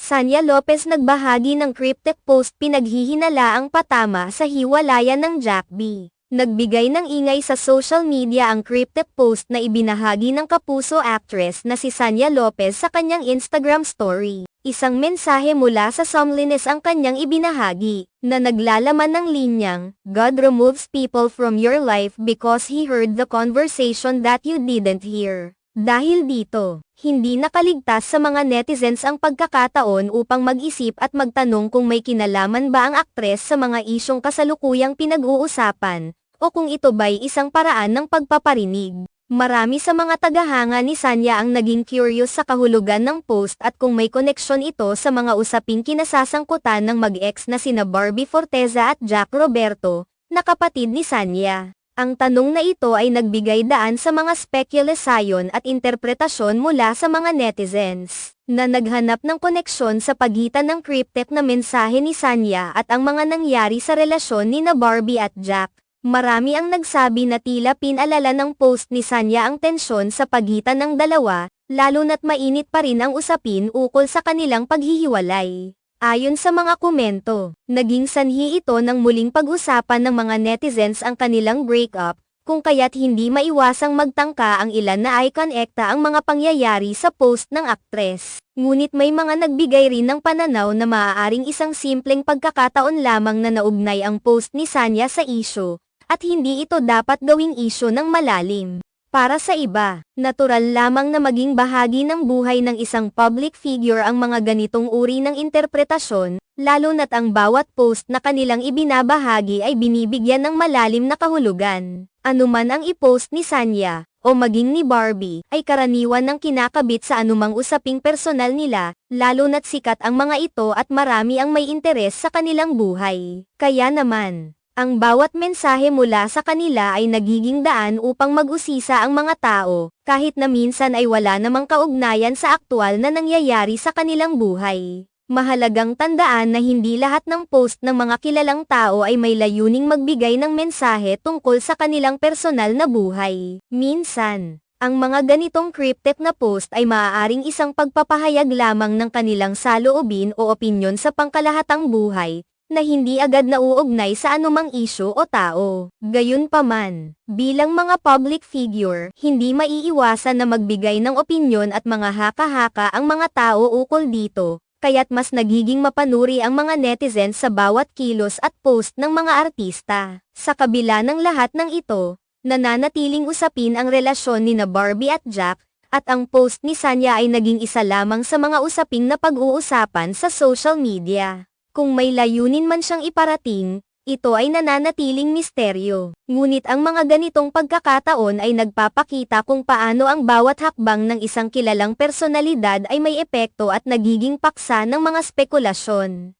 Sanya Lopez nagbahagi ng cryptic post pinaghihinalaang patama sa hiwalayan ng Jack B. Nagbigay ng ingay sa social media ang cryptic post na ibinahagi ng kapuso actress na si Sanya Lopez sa kanyang Instagram story. Isang mensahe mula sa Somliness ang kanyang ibinahagi, na naglalaman ng linyang, "God removes people from your life because He heard the conversation that you didn't hear." Dahil dito, hindi nakaligtas sa mga netizens ang pagkakataon upang mag-isip at magtanong kung may kinalaman ba ang aktres sa mga isyong kasalukuyang pinag-uusapan, o kung ito ba'y isang paraan ng pagpaparinig. Marami sa mga tagahanga ni Sanya ang naging curious sa kahulugan ng post at kung may koneksyon ito sa mga usaping kinasasangkutan ng mag-ex na sina Barbie Forteza at Jack Roberto, na kapatid ni Sanya. Ang tanong na ito ay nagbigay daan sa mga spekulasyon at interpretasyon mula sa mga netizens, na naghanap ng koneksyon sa pagitan ng cryptic na mensahe ni Sanya at ang mga nangyari sa relasyon nina Barbie at Jack. Marami ang nagsabi na tila pinalala ng post ni Sanya ang tensyon sa pagitan ng dalawa, lalo na't mainit pa rin ang usapin ukol sa kanilang paghihiwalay. Ayon sa mga komento, naging sanhi ito ng muling pag-usapan ng mga netizens ang kanilang breakup, kung kaya't hindi maiwasang magtangka ang ilan na icon-ekta ang mga pangyayari sa post ng aktres. Ngunit may mga nagbigay rin ng pananaw na maaaring isang simpleng pagkakataon lamang na naugnay ang post ni Sanya sa isyu, at hindi ito dapat gawing isyu ng malalim. Para sa iba, natural lamang na maging bahagi ng buhay ng isang public figure ang mga ganitong uri ng interpretasyon, lalo na't ang bawat post na kanilang ibinabahagi ay binibigyan ng malalim na kahulugan. Anuman ang i-post ni Sanya, o maging ni Barbie, ay karaniwan ng kinakabit sa anumang usaping personal nila, lalo na't sikat ang mga ito at marami ang may interes sa kanilang buhay. Kaya naman, ang bawat mensahe mula sa kanila ay nagiging daan upang mag-usisa ang mga tao, kahit na minsan ay wala namang kaugnayan sa aktwal na nangyayari sa kanilang buhay. Mahalagang tandaan na hindi lahat ng post ng mga kilalang tao ay may layuning magbigay ng mensahe tungkol sa kanilang personal na buhay. Minsan, ang mga ganitong cryptic na post ay maaaring isang pagpapahayag lamang ng kanilang saloobin o opinyon sa pangkalahatang buhay, na hindi agad nauugnay sa anumang isyu o tao. Gayunpaman, bilang mga public figure, hindi maiiwasan na magbigay ng opinyon at mga haka-haka ang mga tao ukol dito, kaya't mas nagiging mapanuri ang mga netizens sa bawat kilos at post ng mga artista. Sa kabila ng lahat ng ito, nananatiling usapin ang relasyon nina Barbie at Jack, at ang post ni Sanya ay naging isa lamang sa mga usaping na pag-uusapan sa social media. Kung may layunin man siyang iparating, ito ay nananatiling misteryo. Ngunit ang mga ganitong pagkakataon ay nagpapakita kung paano ang bawat hakbang ng isang kilalang personalidad ay may epekto at nagiging paksa ng mga spekulasyon.